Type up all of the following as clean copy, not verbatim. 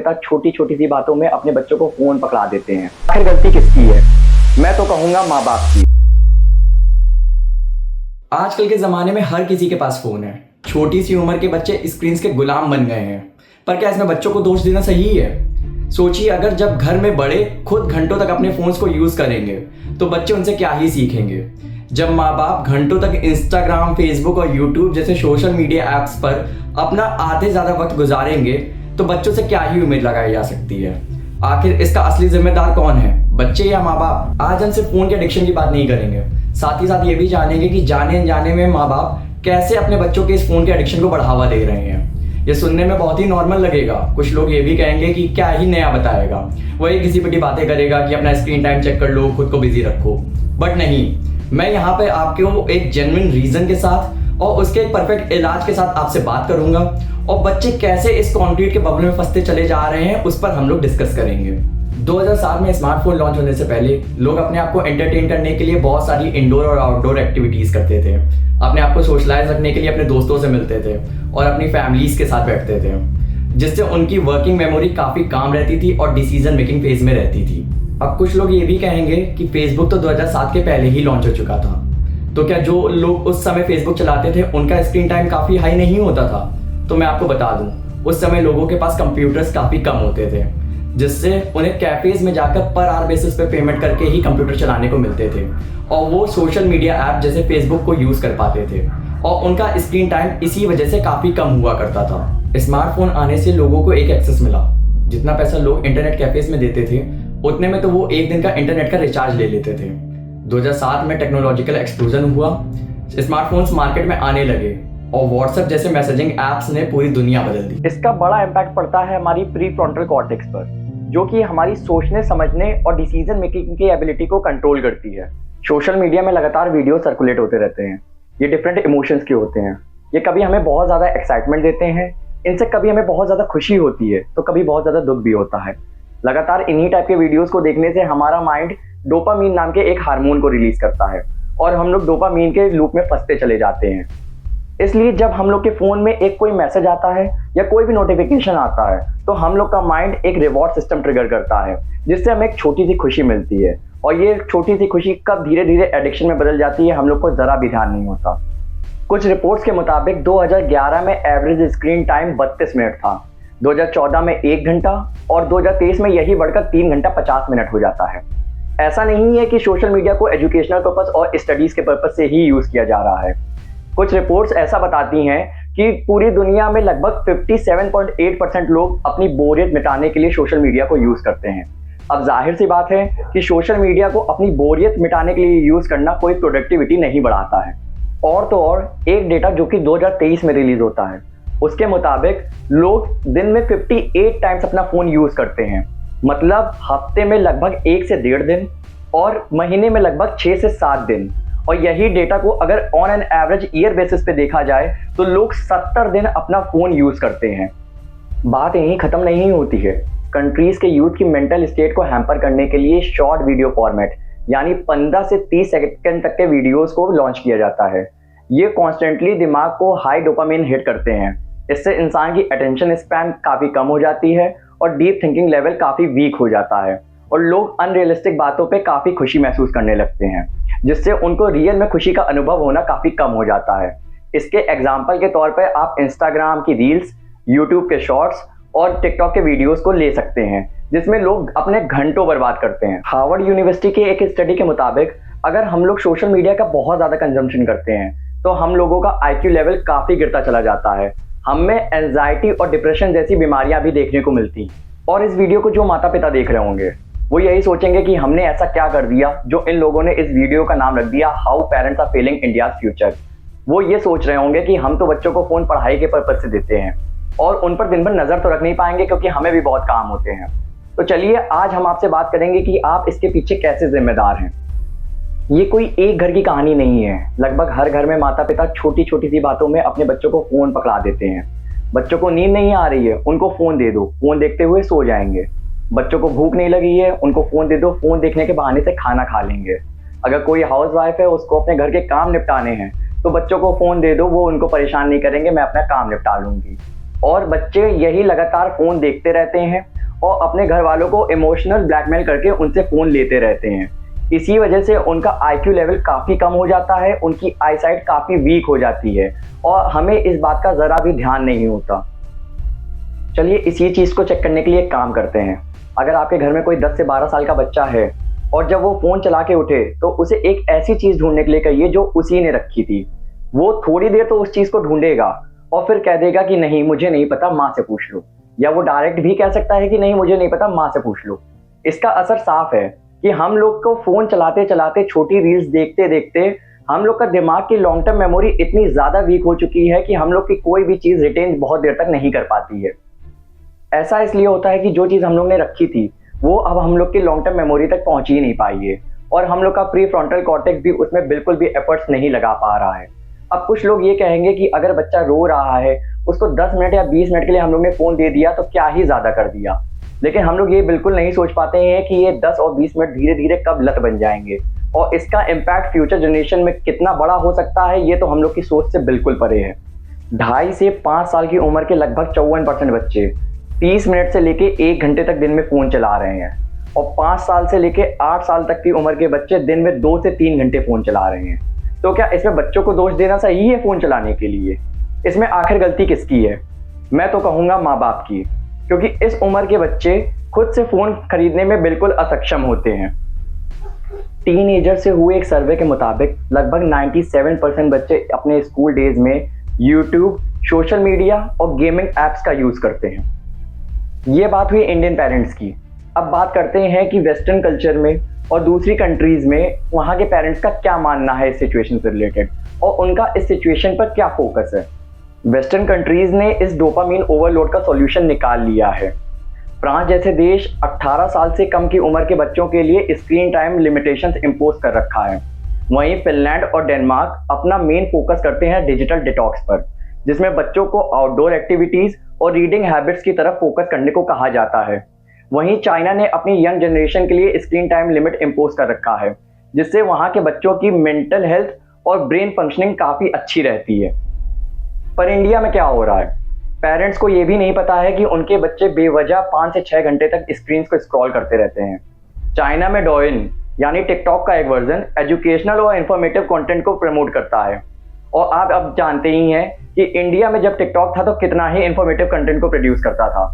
पिता छोटी छोटी सी बातों में अपने बच्चों को फोन पकड़ा देते हैं। आखिर गलती किसकी है? मैं तो कहूंगा माँ बाप की। आजकल के ज़माने में हर किसी के पास फ़ोन है। छोटी सी उम्र के बच्चे स्क्रीन के गुलाम बन गए हैं। पर क्या इसमें बच्चों को दोष देना सही है? सोचिए, अगर जब घर में बड़े खुद घंटों तक अपने फ़ोन्स को यूज़ करेंगे तो बच्चे उनसे क्या ही सीखेंगे। जब माँ बाप घंटों तक इंस्टाग्राम, फेसबुक और यूट्यूब जैसे सोशल मीडिया ऐप्स पर अपना आधे ज़्यादा वक्त गुजारेंगे तो बच्चों से क्या ही उम्मीद लगाई जा सकती है। आखिर इसका असली जिम्मेदार कौन है, बच्चे या माँ बाप? आज हम सिर्फ फ़ोन के एडिक्शन की बात नहीं करेंगे, साथ ही साथ ये भी जानेंगे कि जाने अनजाने में माँ बाप कैसे अपने बच्चों के इस फ़ोन के एडिक्शन को बढ़ावा दे रहे हैं। ये सुनने में बहुत ही नॉर्मल लगेगा। कुछ लोग ये भी कहेंगे कि क्या ही नया बताएगा, वही घिसी पिटी बातें करेगा कि अपना स्क्रीन टाइम चेक कर लो, खुद को बिजी रखो। बट नहीं, मैं यहाँ पे आपको एक जेन्युइन रीज़न के साथ और उसके एक परफेक्ट इलाज के साथ आपसे बात करूंगा, और बच्चे कैसे इस कंक्रीट के बबल में फंसते चले जा रहे हैं उस पर हम लोग डिस्कस करेंगे। 2007 में स्मार्टफोन लॉन्च होने से पहले लोग अपने आप को एंटरटेन करने के लिए बहुत सारी इंडोर और आउटडोर एक्टिविटीज़ करते थे। अपने आप को सोशलाइज रखने के लिए अपने दोस्तों से मिलते थे और अपनी फैमिलीज़ के साथ बैठते थे, जिससे उनकी वर्किंग मेमोरी काफ़ी काम रहती थी और डिसीजन मेकिंग फेज में रहती थी। अब कुछ लोग ये भी कहेंगे कि फेसबुक तो 2007 के पहले ही लॉन्च हो चुका था, तो क्या जो लोग उस समय फेसबुक चलाते थे उनका स्क्रीन टाइम काफ़ी हाई नहीं होता था? तो मैं आपको बता दूं, उस समय लोगों के पास कंप्यूटर्स काफ़ी कम होते थे, जिससे उन्हें कैफेज में जाकर पर आवर बेसिस पे पेमेंट करके ही कंप्यूटर चलाने को मिलते थे, और वो सोशल मीडिया ऐप जैसे फेसबुक को यूज़ कर पाते थे, और उनका स्क्रीन टाइम इसी वजह से काफ़ी कम हुआ करता था। स्मार्टफोन आने से लोगों को एक एक्सेस मिला। जितना पैसा लोग इंटरनेट कैफेज में देते थे उतने में तो वो एक दिन का इंटरनेट का रिचार्ज ले लेते थे। 2007 में टेक्नोलॉजिकल एक्सप्लोजन हुआ, स्मार्टफोन्स मार्केट में आने लगे और व्हाट्सएप जैसे मैसेजिंग ऐप्स ने पूरी दुनिया बदल दी। इसका बड़ा इम्पैक्ट पड़ता है हमारी प्री फ्रंटल कॉर्टेक्स पर, जो कि हमारी सोचने, समझने और डिसीजन मेकिंग की एबिलिटी को कंट्रोल करती है। सोशल मीडिया में लगातार वीडियो सर्कुलेट होते रहते हैं। ये डिफरेंट इमोशंस के होते हैं। ये कभी हमें बहुत ज़्यादा एक्साइटमेंट देते हैं, इनसे कभी हमें बहुत ज़्यादा खुशी होती है तो कभी बहुत ज़्यादा दुख भी होता है। लगातार इन्हीं टाइप के वीडियोस को देखने से हमारा माइंड डोपामीन नाम के एक हार्मोन को रिलीज करता है और हम लोग डोपामीन के लूप में फंसते चले जाते हैं। इसलिए जब हम लोग के फ़ोन में एक कोई मैसेज आता है या कोई भी नोटिफिकेशन आता है तो हम लोग का माइंड एक रिवॉर्ड सिस्टम ट्रिगर करता है, जिससे हमें एक छोटी सी खुशी मिलती है, और ये छोटी सी खुशी कब धीरे धीरे एडिक्शन में बदल जाती है हम लोग को ज़रा भी ध्यान नहीं होता। कुछ रिपोर्ट्स के मुताबिक 2011 में एवरेज स्क्रीन टाइम 32 मिनट था, 2014 में 1 घंटा और 2023 में यही बढ़कर 3 घंटा 50 मिनट हो जाता है। ऐसा नहीं है कि सोशल मीडिया को एजुकेशनल पर्पस और स्टडीज़ के पर्पस से ही यूज़ किया जा रहा है। कुछ रिपोर्ट्स ऐसा बताती हैं कि पूरी दुनिया में लगभग 57.8% लोग अपनी बोरियत मिटाने के लिए सोशल मीडिया को यूज़ करते हैं। अब जाहिर सी बात है कि सोशल मीडिया को अपनी बोरियत मिटाने के लिए यूज़ करना कोई प्रोडक्टिविटी नहीं बढ़ाता है। और तो और एक डेटा जो कि 2023 में रिलीज होता है, उसके मुताबिक लोग दिन में 58 टाइम्स अपना फ़ोन यूज़ करते हैं। मतलब हफ्ते में लगभग 1 से 1.5 दिन और महीने में लगभग 6 से 7 दिन। और यही डेटा को अगर on an average year basis पे देखा जाए तो लोग 70 दिन अपना फ़ोन यूज़ करते हैं। बात यहीं ख़त्म नहीं होती है। कंट्रीज़ के यूथ की मेंटल स्टेट को हैम्पर करने के लिए शॉर्ट वीडियो फॉर्मेट यानी 15 से 30 सेकंड तक के वीडियोस को लॉन्च किया जाता है। ये कॉन्स्टेंटली दिमाग को हाई डोपामिन हिट करते हैं। इससे इंसान की अटेंशन स्पैन काफ़ी कम हो जाती है और डीप थिंकिंग लेवल काफ़ी वीक हो जाता है, और लोग अनरियलिस्टिक बातों पे काफ़ी खुशी महसूस करने लगते हैं, जिससे उनको रियल में खुशी का अनुभव होना काफ़ी कम हो जाता है। इसके एग्जाम्पल के तौर पर आप इंस्टाग्राम की रील्स, यूट्यूब के शॉर्ट्स और टिकटॉक के वीडियोस को ले सकते हैं, जिसमें लोग अपने घंटों बर्बाद करते हैं। हार्वर्ड यूनिवर्सिटी के एक स्टडी के मुताबिक अगर हम लोग सोशल मीडिया का बहुत ज़्यादा कंजम्पशन करते हैं तो हम लोगों का IQ लेवल काफ़ी गिरता चला जाता है। हम में एंजाइटी और डिप्रेशन जैसी बीमारियां भी देखने को मिलती। और इस वीडियो को जो माता पिता देख रहे होंगे वो यही सोचेंगे कि हमने ऐसा क्या कर दिया जो इन लोगों ने इस वीडियो का नाम रख दिया how parents are failing India's future. वो ये सोच रहे होंगे कि हम तो बच्चों को फ़ोन पढ़ाई के पर्पज से देते हैं और उन पर दिन भर नज़र तो रख नहीं पाएंगे क्योंकि हमें भी बहुत काम होते हैं। तो चलिए आज हम आपसे बात करेंगे कि आप इसके पीछे कैसे जिम्मेदार हैं। ये कोई एक घर की कहानी नहीं है। लगभग हर घर में माता पिता छोटी छोटी सी बातों में अपने बच्चों को फ़ोन पकड़ा देते हैं। बच्चों को नींद नहीं आ रही है, उनको फ़ोन दे दो, फ़ोन देखते हुए सो जाएंगे। बच्चों को भूख नहीं लगी है, उनको फ़ोन दे दो, फ़ोन देखने के बहाने से खाना खा लेंगे। अगर कोई हाउस वाइफ है, उसको अपने घर के काम निपटाने हैं तो बच्चों को फ़ोन दे दो, वो उनको परेशान नहीं करेंगे, मैं अपना काम निपटा लूँगी। और बच्चे यही लगातार फ़ोन देखते रहते हैं और अपने घर वालों को इमोशनल ब्लैकमेल करके उनसे फ़ोन लेते रहते हैं। इसी वजह से उनका IQ लेवल काफ़ी कम हो जाता है, उनकी आईसाइट काफ़ी वीक हो जाती है और हमें इस बात का ज़रा भी ध्यान नहीं होता। चलिए इसी चीज़ को चेक करने के लिए एक काम करते हैं। अगर आपके घर में कोई 10 से 12 साल का बच्चा है और जब वो फ़ोन चला के उठे तो उसे एक ऐसी चीज़ ढूंढने के लिए कहिए जो उसी ने रखी थी। वो थोड़ी देर तो उस चीज़ को ढूंढेगा और फिर कह देगा कि नहीं मुझे नहीं पता, माँ से पूछ लो, या वो डायरेक्ट भी कह सकता है कि नहीं मुझे नहीं पता, माँ से पूछ लो। इसका असर साफ है कि हम लोग को फ़ोन चलाते चलाते, छोटी रील्स देखते देखते हम लोग का दिमाग की लॉन्ग टर्म मेमोरी इतनी ज़्यादा वीक हो चुकी है कि हम लोग की कोई भी चीज़ रिटेन बहुत देर तक नहीं कर पाती है। ऐसा इसलिए होता है कि जो चीज़ हम लोग ने रखी थी वो अब हम लोग की लॉन्ग टर्म मेमोरी तक पहुंच ही नहीं पाई है और हम लोग का प्री फ्रंटल कॉर्टेक्स भी उसमें बिल्कुल भी एफर्ट्स नहीं लगा पा रहा है। अब कुछ लोग ये कहेंगे कि अगर बच्चा रो रहा है उसको 10 मिनट या 20 मिनट के लिए हम लोग ने फ़ोन दे दिया तो क्या ही ज़्यादा कर दिया, लेकिन हम लोग ये बिल्कुल नहीं सोच पाते हैं कि ये 10 और 20 मिनट धीरे धीरे कब लत बन जाएंगे और इसका इम्पैक्ट फ्यूचर जनरेशन में कितना बड़ा हो सकता है ये तो हम लोग की सोच से बिल्कुल परे है। 2.5 से 5 साल की उम्र के लगभग 54% बच्चे 30 मिनट से लेके 1 घंटे तक दिन में फ़ोन चला रहे हैं और 5 साल से लेके 8 साल तक की उम्र के बच्चे दिन में 2 से 3 घंटे फ़ोन चला रहे हैं। तो क्या इसमें बच्चों को दोष देना सही है फ़ोन चलाने के लिए? इसमें आखिर गलती किसकी है? मैं तो कहूँगा माँ बाप की, क्योंकि इस उम्र के बच्चे खुद से फ़ोन खरीदने में बिल्कुल असक्षम होते हैं। टीनेजर से हुए एक सर्वे के मुताबिक लगभग 97% बच्चे अपने स्कूल डेज में यूट्यूब, सोशल मीडिया और गेमिंग ऐप्स का यूज़ करते हैं। ये बात हुई इंडियन पेरेंट्स की। अब बात करते हैं कि वेस्टर्न कल्चर में और दूसरी कंट्रीज़ में वहाँ के पेरेंट्स का क्या मानना है इस सिचुएशन से रिलेटेड और उनका इस सिचुएशन पर क्या फोकस है। वेस्टर्न कंट्रीज़ ने इस डोपामीन ओवरलोड का सॉल्यूशन निकाल लिया है। फ्रांस जैसे देश 18 साल से कम की उम्र के बच्चों के लिए स्क्रीन टाइम लिमिटेशंस इम्पोज कर रखा है। वहीं फिनलैंड और डेनमार्क अपना मेन फोकस करते हैं डिजिटल डिटॉक्स पर, जिसमें बच्चों को आउटडोर एक्टिविटीज़ और रीडिंग हैबिट्स की तरफ फोकस करने को कहा जाता है। वहीं चाइना ने अपनी यंग जनरेशन के लिए स्क्रीन टाइम लिमिट इम्पोज कर रखा है, जिससे वहाँ के बच्चों की मेंटल हेल्थ और ब्रेन फंक्शनिंग काफ़ी अच्छी रहती है। पर इंडिया में क्या हो रहा है? पेरेंट्स को ये भी नहीं पता है कि उनके बच्चे बेवजह 5 से 6 घंटे तक स्क्रीन को स्क्रॉल करते रहते हैं। चाइना में डोइन यानी टिकटॉक का एक वर्जन एजुकेशनल और इन्फॉर्मेटिव कंटेंट को प्रमोट करता है और आप अब जानते ही हैं कि इंडिया में जब टिकटॉक था तो कितना ही इन्फॉर्मेटिव कंटेंट को प्रोड्यूस करता था।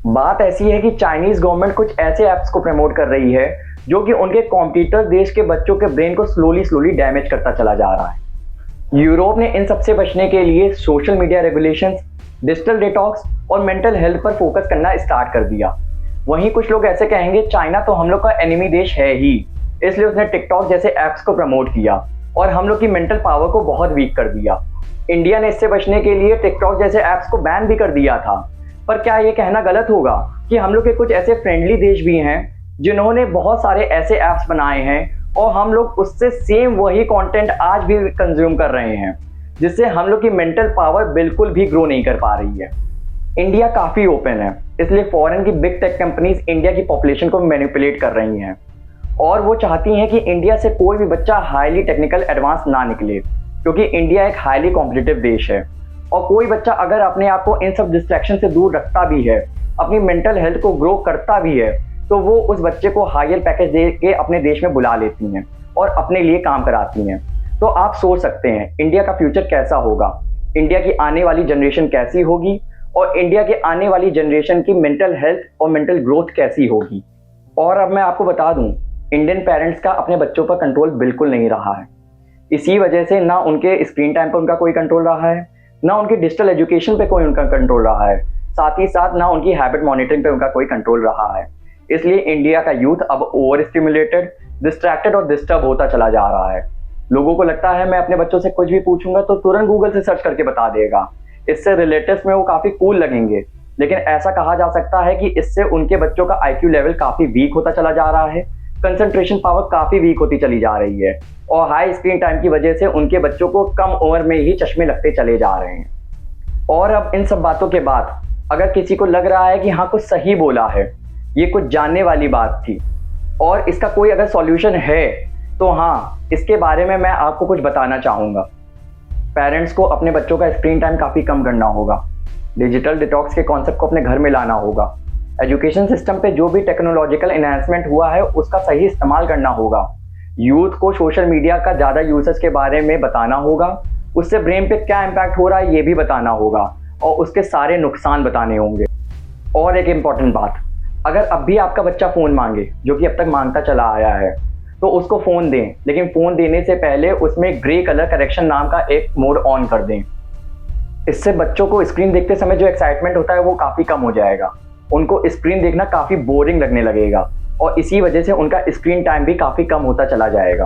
बात ऐसी है कि चाइनीज गवर्नमेंट कुछ ऐसे ऐप्स को प्रमोट कर रही है जो कि उनके कॉम्पिटिटर देश के बच्चों के ब्रेन को स्लोली डैमेज करता चला जा रहा है। यूरोप ने इन सबसे बचने के लिए social media regulations, digital detox और मेंटल हेल्थ पर फोकस करना स्टार्ट कर दिया। वहीं कुछ लोग ऐसे कहेंगे चाइना तो हम लोग का एनिमी देश है ही, इसलिए उसने टिकटॉक जैसे ऐप्स को प्रमोट किया और हम लोग की मेंटल पावर को बहुत वीक कर दिया। इंडिया ने इससे बचने के लिए टिकटॉक जैसे ऐप्स को बैन भी कर दिया था। पर क्या ये कहना गलत होगा कि हम लोग के कुछ ऐसे फ्रेंडली देश भी हैं जिन्होंने बहुत सारे ऐसे ऐप्स बनाए हैं और हम लोग उससे सेम वही कंटेंट आज भी कंज्यूम कर रहे हैं, जिससे हम लोग की मेंटल पावर बिल्कुल भी ग्रो नहीं कर पा रही है। इंडिया काफ़ी ओपन है, इसलिए फॉरेन की बिग टेक कंपनीज इंडिया की पॉपुलेशन को मैनिपुलेट कर रही हैं और वो चाहती हैं कि इंडिया से कोई भी बच्चा हाईली टेक्निकल एडवांस ना निकले, क्योंकि इंडिया एक हाईली कॉम्पिटिटिव देश है और कोई बच्चा अगर अपने आप को इन सब डिस्ट्रैक्शन से दूर रखता भी है, अपनी मेंटल हेल्थ को ग्रो करता भी है, तो वो उस बच्चे को हायर पैकेज दे के अपने देश में बुला लेती हैं और अपने लिए काम कराती हैं। तो आप सोच सकते हैं इंडिया का फ्यूचर कैसा होगा, इंडिया की आने वाली जनरेशन कैसी होगी और इंडिया के आने वाली जनरेशन की मेंटल हेल्थ और मेंटल ग्रोथ कैसी होगी। और अब मैं आपको बता दूं, इंडियन पेरेंट्स का अपने बच्चों पर कंट्रोल बिल्कुल नहीं रहा है। इसी वजह से ना उनके स्क्रीन टाइम पर उनका कोई कंट्रोल रहा है, ना उनकी डिजिटल एजुकेशन पे कोई उनका कंट्रोल रहा है, साथ ही साथ ना उनकी हैबिट मॉनिटरिंग पे उनका कोई कंट्रोल रहा है। इसलिए इंडिया का यूथ अब ओवर स्टिमुलेटेड, डिस्ट्रैक्टेड और डिस्टर्ब होता चला जा रहा है। लोगों को लगता है मैं अपने बच्चों से कुछ भी पूछूंगा तो तुरंत गूगल से सर्च करके बता देगा, इससे रिलेटिव्स में वो काफ़ी कूल लगेंगे। लेकिन ऐसा कहा जा सकता है कि इससे उनके बच्चों का IQ लेवल काफ़ी वीक होता चला जा रहा है, कंसंट्रेशन पावर काफ़ी वीक होती चली जा रही है और हाई स्क्रीन टाइम की वजह से उनके बच्चों को कम उम्र में ही चश्मे लगते चले जा रहे हैं। और अब इन सब बातों के बाद अगर किसी को लग रहा है कि हाँ कुछ सही बोला है, ये कुछ जानने वाली बात थी और इसका कोई अगर सॉल्यूशन है, तो हाँ इसके बारे में मैं आपको कुछ बताना चाहूँगा। पेरेंट्स को अपने बच्चों का स्क्रीन टाइम काफ़ी कम करना होगा, डिजिटल डिटॉक्स के कॉन्सेप्ट को अपने घर में लाना होगा, एजुकेशन सिस्टम पे जो भी टेक्नोलॉजिकल इन्हांसमेंट हुआ है उसका सही इस्तेमाल करना होगा। यूथ को सोशल मीडिया का ज़्यादा यूसेज के बारे में बताना होगा, उससे ब्रेन पे क्या इम्पैक्ट हो रहा है ये भी बताना होगा और उसके सारे नुकसान बताने होंगे। और एक इम्पॉर्टेंट बात, अगर अब भी आपका बच्चा फ़ोन मांगे, जो कि अब तक मांगता चला आया है, तो उसको फ़ोन दें, लेकिन फ़ोन देने से पहले उसमें ग्रे कलर करेक्शन नाम का एक मोड ऑन कर दें। इससे बच्चों को स्क्रीन देखते समय जो एक्साइटमेंट होता है वो काफ़ी कम हो जाएगा, उनको स्क्रीन देखना काफ़ी बोरिंग लगने लगेगा और इसी वजह से उनका स्क्रीन टाइम भी काफ़ी कम होता चला जाएगा।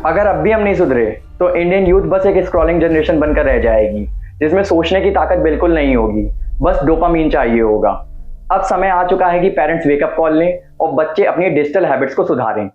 अगर अब भी हम नहीं सुधरे तो इंडियन यूथ बस एक स्क्रॉलिंग जनरेशन बनकर रह जाएगी, जिसमें सोचने की ताकत बिल्कुल नहीं होगी, बस डोपामीन चाहिए होगा। अब समय आ चुका है कि पेरेंट्स वेकअप कॉल लें और बच्चे अपनी डिजिटल हैबिट्स को सुधारें।